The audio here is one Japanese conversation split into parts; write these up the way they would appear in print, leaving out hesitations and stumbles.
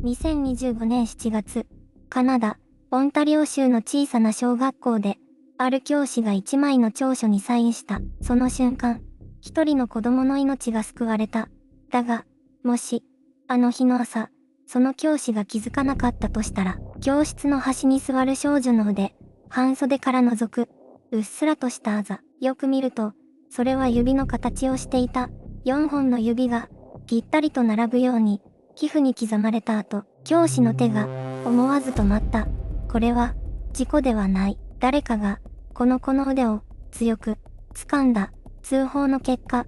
2025年7月、カナダ、オンタリオ州の小さな小学校で、ある教師が一枚の調書にサインした。その瞬間、一人の子供の命が救われた。だが、もし、あの日の朝、その教師が気づかなかったとしたら、教室の端に座る少女の腕、半袖から覗く、うっすらとしたあざ。よく見ると、それは指の形をしていた。4本の指が、ぴったりと並ぶように、皮膚に刻まれた後、教師の手が、思わず止まった。これは、事故ではない。誰かが、この子の腕を、強く、掴んだ。通報の結果、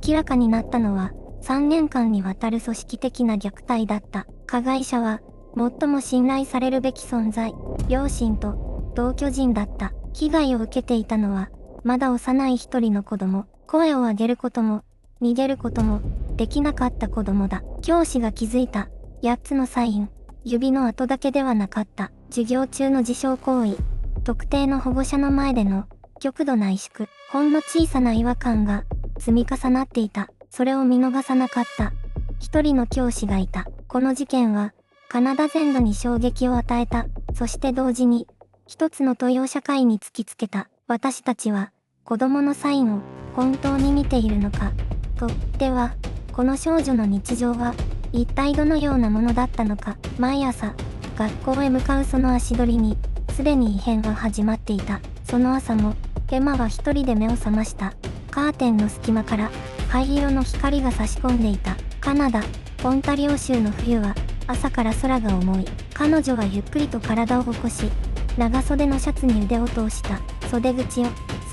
明らかになったのは、3年間にわたる組織的な虐待だった。加害者は、最も信頼されるべき存在、両親と同居人だった。被害を受けていたのは、まだ幼い一人の子供。声を上げることも、逃げることも、できなかった子供だ。教師が気づいた、8つのサイン、指の跡だけではなかった。授業中の自傷行為、特定の保護者の前での、極度な萎縮、ほんの小さな違和感が、積み重なっていた。それを見逃さなかった。一人の教師がいた。この事件は、カナダ全土に衝撃を与えた。そして同時に、一つの問いを社会に突きつけた。私たちは、子供のサインを、本当に見ているのか。と。では、この少女の日常は、一体どのようなものだったのか。毎朝、学校へ向かうその足取りに、すでに異変は始まっていた。その朝も、エマは一人で目を覚ました。カーテンの隙間から、灰色の光が差し込んでいた。カナダ、オンタリオ州の冬は、朝から空が重い。彼女はゆっくりと体を起こし、長袖のシャツに腕を通した。袖口を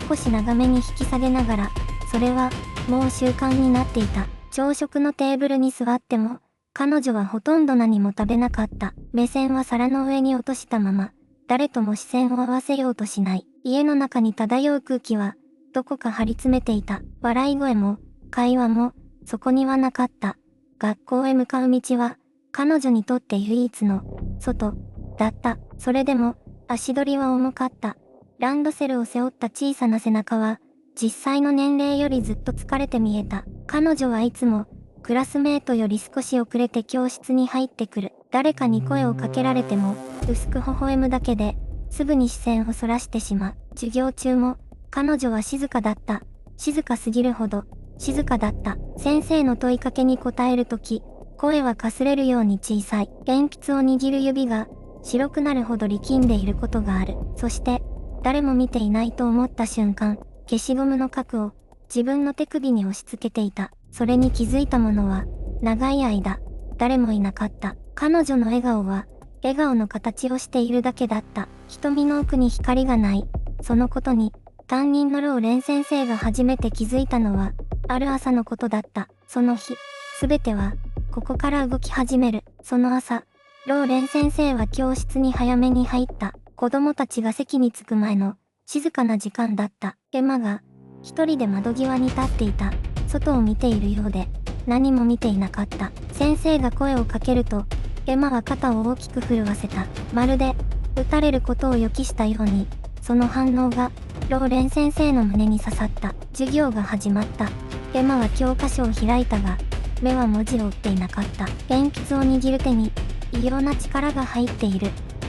少し長めに引き下げながら、それは、もう習慣になっていた。朝食のテーブルに座っても、彼女はほとんど何も食べなかった。目線は皿の上に落としたまま、誰とも視線を合わせようとしない。家の中に漂う空気は、どこか張り詰めていた。笑い声も、会話も、そこにはなかった。学校へ向かう道は、彼女にとって唯一の、外、だった。それでも、足取りは重かった。ランドセルを背負った小さな背中は、実際の年齢よりずっと疲れて見えた。彼女はいつも、クラスメートより少し遅れて教室に入ってくる。誰かに声をかけられても、薄く微笑むだけで、すぐに視線をそらしてしまう。授業中も、彼女は静かだった。静かすぎるほど、静かだった。先生の問いかけに答えるとき、声はかすれるように小さい。鉛筆を握る指が、白くなるほど力んでいることがある。そして、誰も見ていないと思った瞬間、消しゴムの核を、自分の手首に押し付けていた。それに気づいた者は、長い間、誰もいなかった。彼女の笑顔は、笑顔の形をしているだけだった。瞳の奥に光がない。そのことに、担任のローレン先生が初めて気づいたのは、ある朝のことだった。その日、すべては、ここから動き始める。その朝、ローレン先生は教室に早めに入った。子供たちが席に着く前の、静かな時間だった。エマが、一人で窓際に立っていた。外を見ているようで、何も見ていなかった。先生が声をかけると、エマは肩を大きく震わせた。まるで、撃たれることを予期したように、その反応が、ローレン先生の胸に刺さった。授業が始まった。エマは教科書を開いたが、目は文字を追っていなかった。鉛筆を握る手に、異様な力が入っている。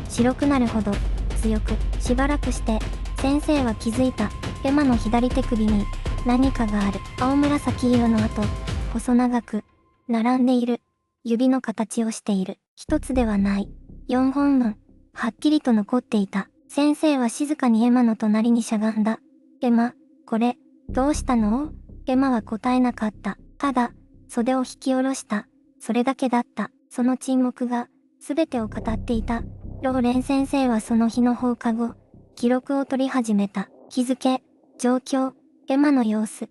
白くなるほど、強く、しばらくして、先生は気づいた。エマの左手首に、何かがある。青紫色の跡、細長く、並んでいる。指の形をしている。一つではない。4本の、はっきりと残っていた。先生は静かにエマの隣にしゃがんだ。エマ、これ、どうしたの？エマは答えなかった。ただ、袖を引き下ろした。それだけだった。その沈黙が、すべてを語っていた。ローレン先生はその日の放課後、記録を取り始めた。日付、状況、エマの様子、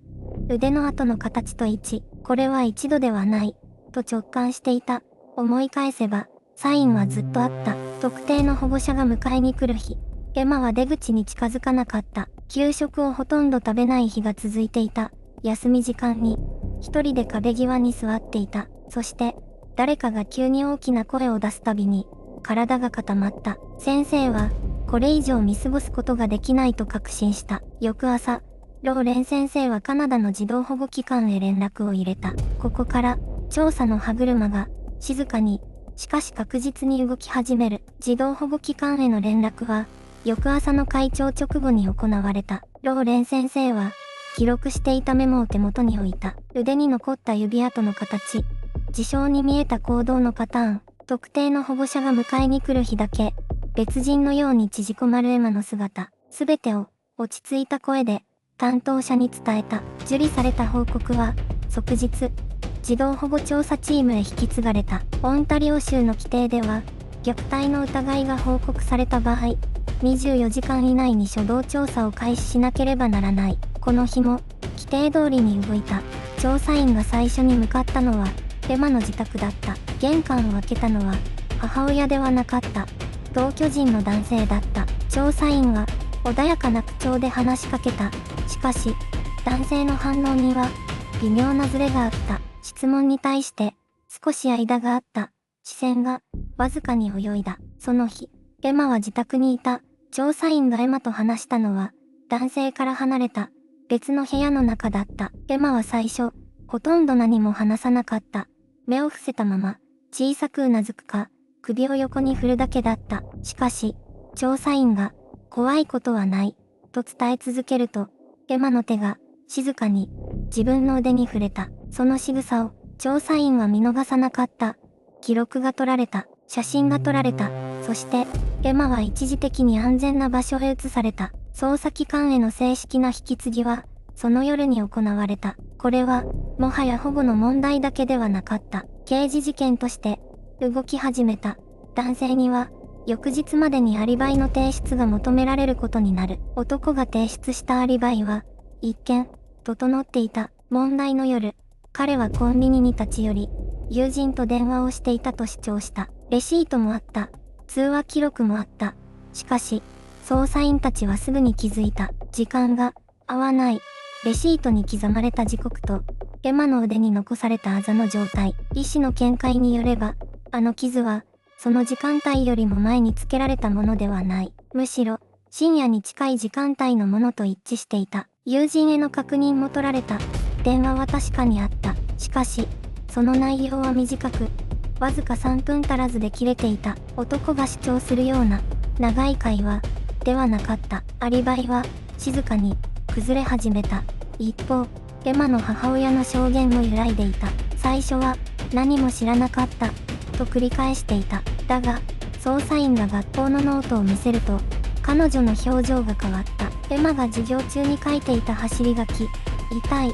腕の跡の形と一致。これは一度ではない、と直感していた。思い返せば、サインはずっとあった。特定の保護者が迎えに来る日、エマは出口に近づかなかった。給食をほとんど食べない日が続いていた。休み時間に、一人で壁際に座っていた。そして、誰かが急に大きな声を出すたびに、体が固まった。先生は、これ以上見過ごすことができないと確信した。翌朝、ローレン先生はカナダの児童保護機関へ連絡を入れた。ここから、調査の歯車が、静かに、しかし確実に動き始める児童保護機関への連絡は、翌朝の会長直後に行われた。ローレン先生は、記録していたメモを手元に置いた。腕に残った指跡の形、事象に見えた行動のパターン、特定の保護者が迎えに来る日だけ、別人のように縮こまるエマの姿、すべてを落ち着いた声で担当者に伝えた。受理された報告は、即日、児童保護調査チームへ引き継がれた。オンタリオ州の規定では、虐待の疑いが報告された場合、24時間以内に初動調査を開始しなければならない。この日も、規定通りに動いた。調査員が最初に向かったのは、エマの自宅だった。玄関を開けたのは、母親ではなかった。同居人の男性だった。調査員は、穏やかな口調で話しかけた。しかし、男性の反応には、微妙なズレがあった。質問に対して、少し間があった。視線が、わずかに泳いだ。その日、エマは自宅にいた。調査員がエマと話したのは、男性から離れた、別の部屋の中だった。エマは最初、ほとんど何も話さなかった。目を伏せたまま、小さくうなずくか、首を横に振るだけだった。しかし、調査員が、怖いことはない、と伝え続けると、エマの手が、静かに、自分の腕に触れた。その仕草を、調査員は見逃さなかった。記録が取られた。写真が撮られた。そして、エマは一時的に安全な場所へ移された。捜査機関への正式な引き継ぎは、その夜に行われた。これは、もはや保護の問題だけではなかった。刑事事件として、動き始めた。男性には、翌日までにアリバイの提出が求められることになる。男が提出したアリバイは、一見、整っていた。問題の夜、彼はコンビニに立ち寄り、友人と電話をしていたと主張した。レシートもあった。通話記録もあった。しかし、捜査員たちはすぐに気づいた。時間が合わない。レシートに刻まれた時刻と、エマの腕に残されたあざの状態。医師の見解によれば、あの傷は、その時間帯よりも前につけられたものではない。むしろ、深夜に近い時間帯のものと一致していた。友人への確認も取られた。電話は確かにあった。しかし、その内容は短く、わずか3分足らずで切れていた。男が主張するような、長い会話、ではなかった。アリバイは、静かに、崩れ始めた。一方、エマの母親の証言も揺らいでいた。最初は、何も知らなかった、と繰り返していた。だが、捜査員が学校のノートを見せると、彼女の表情が変わった。エマが授業中に書いていた走り書き、痛い、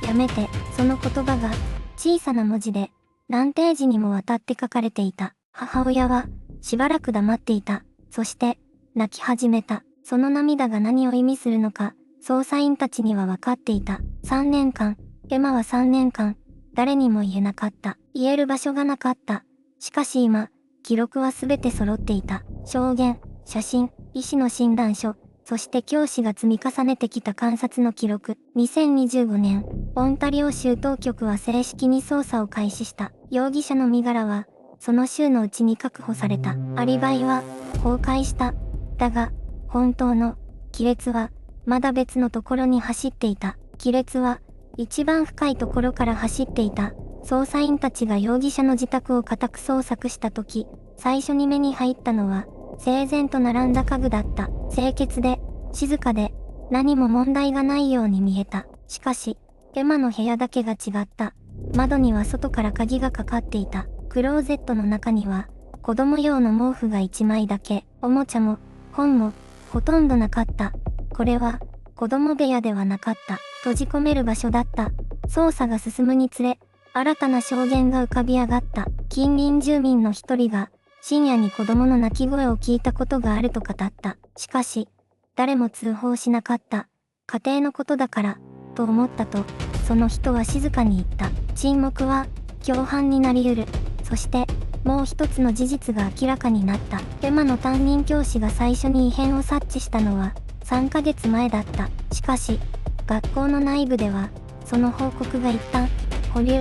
やめて、その言葉が、小さな文字で、何ページにもわたって書かれていた。母親は、しばらく黙っていた。そして、泣き始めた。その涙が何を意味するのか、捜査員たちには分かっていた。3年間、エマは3年間、誰にも言えなかった。言える場所がなかった。しかし今、記録はすべて揃っていた。証言、写真、医師の診断書、そして教師が積み重ねてきた観察の記録。2025年、オンタリオ州当局は正式に捜査を開始した。容疑者の身柄は、その州のうちに確保された。アリバイは、崩壊した。だが、本当の、亀裂は、まだ別のところに走っていた。亀裂は、一番深いところから走っていた。捜査員たちが容疑者の自宅を家宅捜索したとき、最初に目に入ったのは、整然と並んだ家具だった。清潔で、静かで、何も問題がないように見えた。しかし、エマの部屋だけが違った。窓には外から鍵がかかっていた。クローゼットの中には、子供用の毛布が1枚だけ。おもちゃも、本も、ほとんどなかった。これは、子供部屋ではなかった。閉じ込める場所だった。捜査が進むにつれ、新たな証言が浮かび上がった。近隣住民の一人が、深夜に子供の泣き声を聞いたことがあると語った。しかし、誰も通報しなかった。家庭のことだから、と思ったと、その人は静かに言った。沈黙は、共犯になり得る。そして、もう一つの事実が明らかになった。エマの担任教師が最初に異変を察知したのは、3ヶ月前だった。しかし、学校の内部では、その報告が一旦、保留、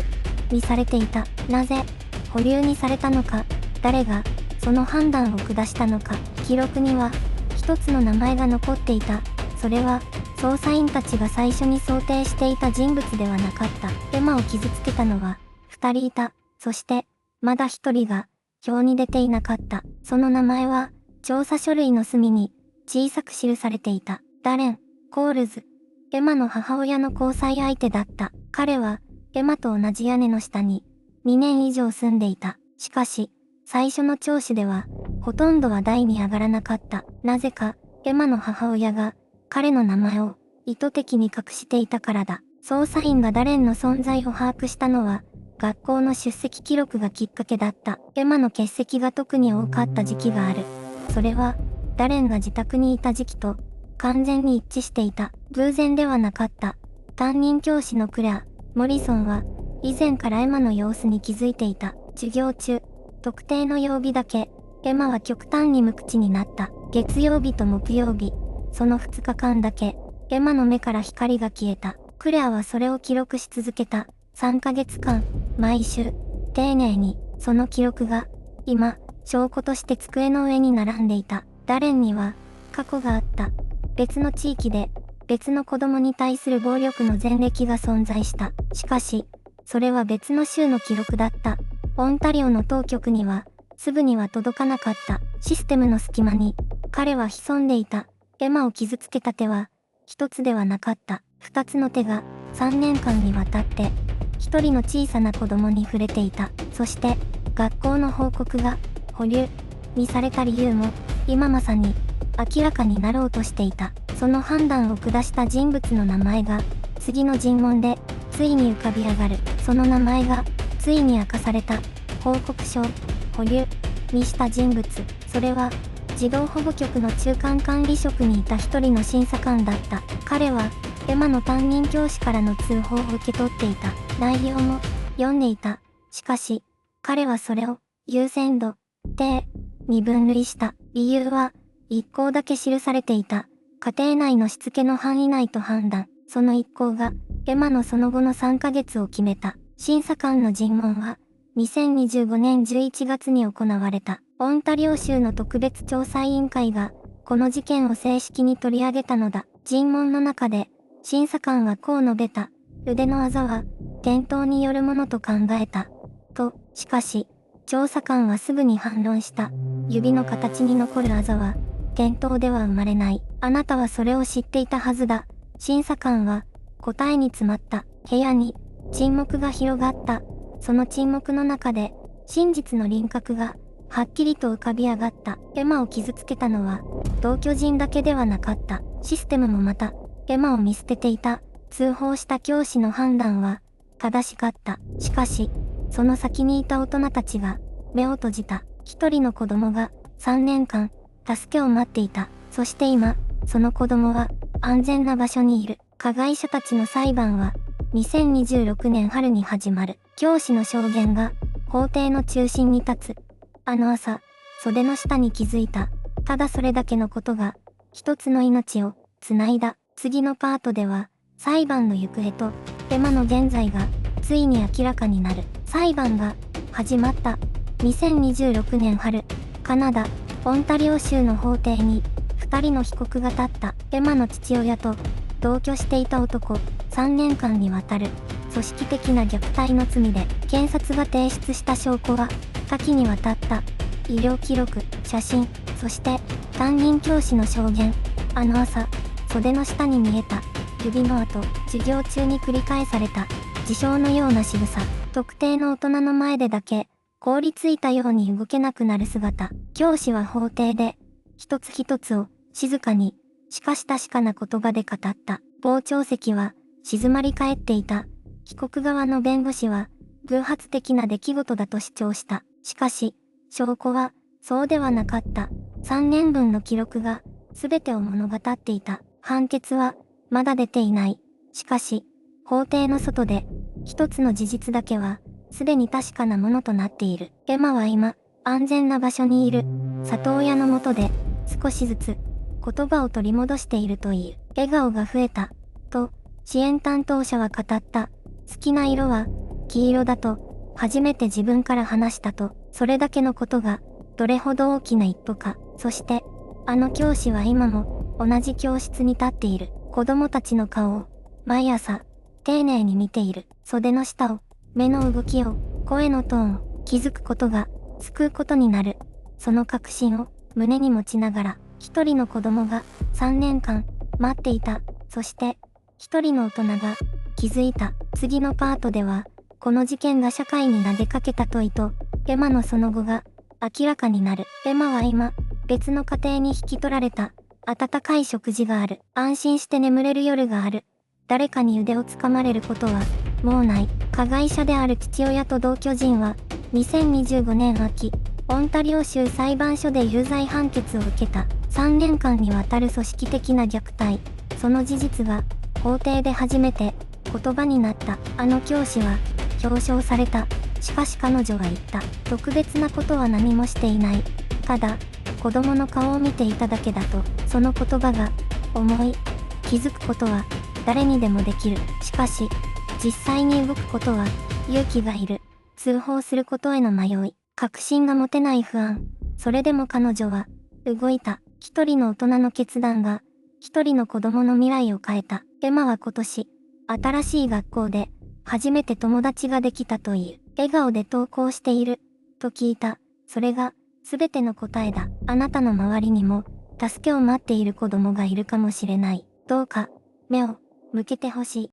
にされていた。なぜ、保留にされたのか、誰が、その判断を下したのか。記録には、一つの名前が残っていた。それは、捜査員たちが最初に想定していた人物ではなかった。エマを傷つけたのは、2人いた。そして、まだ1人が、表に出ていなかった。その名前は、調査書類の隅に小さく記されていた。ダレン・コールズ。エマの母親の交際相手だった。彼は、エマと同じ屋根の下に2年以上住んでいた。しかし、最初の聴取では、ほとんど話題に上がらなかった。なぜか、エマの母親が、彼の名前を意図的に隠していたからだ。捜査員がダレンの存在を把握したのは、学校の出席記録がきっかけだった。エマの欠席が特に多かった時期がある。それは、ダレンが自宅にいた時期と、完全に一致していた。偶然ではなかった。担任教師のクレア・モリソンは、以前からエマの様子に気づいていた。授業中、特定の曜日だけ、エマは極端に無口になった。月曜日と木曜日、その2日間だけ、エマの目から光が消えた。クレアはそれを記録し続けた。3ヶ月間、毎週、丁寧に、その記録が、今、証拠として机の上に並んでいた。ダレンには、過去があった。別の地域で、別の子供に対する暴力の前歴が存在した。しかし、それは別の州の記録だった。オンタリオの当局には、すぐには届かなかった。システムの隙間に、彼は潜んでいた。エマを傷つけた手は、一つではなかった。二つの手が、3年間にわたって、一人の小さな子供に触れていた。そして、学校の報告が、保留にされた理由も、今まさに、明らかになろうとしていた。その判断を下した人物の名前が、次の尋問で、ついに浮かび上がる。その名前が、ついに明かされた。報告書を、保留にした人物。それは、児童保護局の中間管理職にいた一人の審査官だった。彼は、エマの担任教師からの通報を受け取っていた。内容も、読んでいた。しかし、彼はそれを、優先度、低、に分類した。理由は、一項だけ記されていた。家庭内のしつけの範囲内と判断。その一項が、エマのその後の3ヶ月を決めた。審査官の尋問は、2025年11月に行われた。オンタリオ州の特別調査委員会が、この事件を正式に取り上げたのだ。尋問の中で、審査官はこう述べた。腕のあざは、転倒によるものと考えた。と、しかし、調査官はすぐに反論した。指の形に残るあざは、転倒では生まれない。あなたはそれを知っていたはずだ。審査官は、答えに詰まった。部屋に、沈黙が広がった。その沈黙の中で、真実の輪郭が、はっきりと浮かび上がった。エマを傷つけたのは、同居人だけではなかった。システムもまた、エマを見捨てていた。通報した教師の判断は、正しかった。しかし、その先にいた大人たちが、目を閉じた。一人の子供が、3年間、助けを待っていた。そして今、その子供は、安全な場所にいる。加害者たちの裁判は、2026年春に始まる。教師の証言が、法廷の中心に立つ。あの朝、袖の下に気づいた。ただそれだけのことが、一つの命を、つないだ。次のパートでは、裁判の行方と、エマの現在が、ついに明らかになる。裁判が、始まった。2026年春、カナダ、オンタリオ州の法廷に、二人の被告が立った。エマの父親と、同居していた男、3年間にわたる、組織的な虐待の罪で、検察が提出した証拠は、多岐にわたった。医療記録、写真、そして、担任教師の証言。あの朝、袖の下に見えた、指の跡、授業中に繰り返された、自傷のような仕草。特定の大人の前でだけ、凍りついたように動けなくなる姿。教師は法廷で、一つ一つを、静かに、しかし確かな言葉で語った。傍聴席は、静まり返っていた。被告側の弁護士は、偶発的な出来事だと主張した。しかし、証拠は、そうではなかった。3年分の記録が、すべてを物語っていた。判決は、まだ出ていない。しかし、法廷の外で、一つの事実だけは、すでに確かなものとなっている。エマは今、安全な場所にいる。里親のもとで、少しずつ、言葉を取り戻しているという。笑顔が増えた。と、支援担当者は語った。好きな色は、黄色だと、初めて自分から話したと。それだけのことが、どれほど大きな一歩か。そして、あの教師は今も、同じ教室に立っている。子供たちの顔を、毎朝、丁寧に見ている。袖の下を、目の動きを、声のトーンを、気づくことが、救うことになる。その確信を胸に持ちながら、一人の子供が3年間待っていた。そして一人の大人が気づいた。次のパートでは、この事件が社会に投げかけた問いと、エマのその後が明らかになる。エマは今、別の家庭に引き取られた。温かい食事がある。安心して眠れる夜がある。誰かに腕をつかまれることは、もうない。加害者である父親と同居人は、2025年秋、オンタリオ州裁判所で有罪判決を受けた。3年間にわたる組織的な虐待。その事実が、法廷で初めて、言葉になった。あの教師は、表彰された。しかし彼女は言った。特別なことは何もしていない。ただ、子供の顔を見ていただけだと、その言葉が、重い。気づくことは、誰にでもできる。しかし、実際に動くことは、勇気がいる。通報することへの迷い。確信が持てない不安。それでも彼女は、動いた。一人の大人の決断が、一人の子供の未来を変えた。エマは今年、新しい学校で、初めて友達ができたという。笑顔で登校している。と聞いた。それが、すべての答えだ。あなたの周りにも、助けを待っている子供がいるかもしれない。どうか、目を、向けてほしい。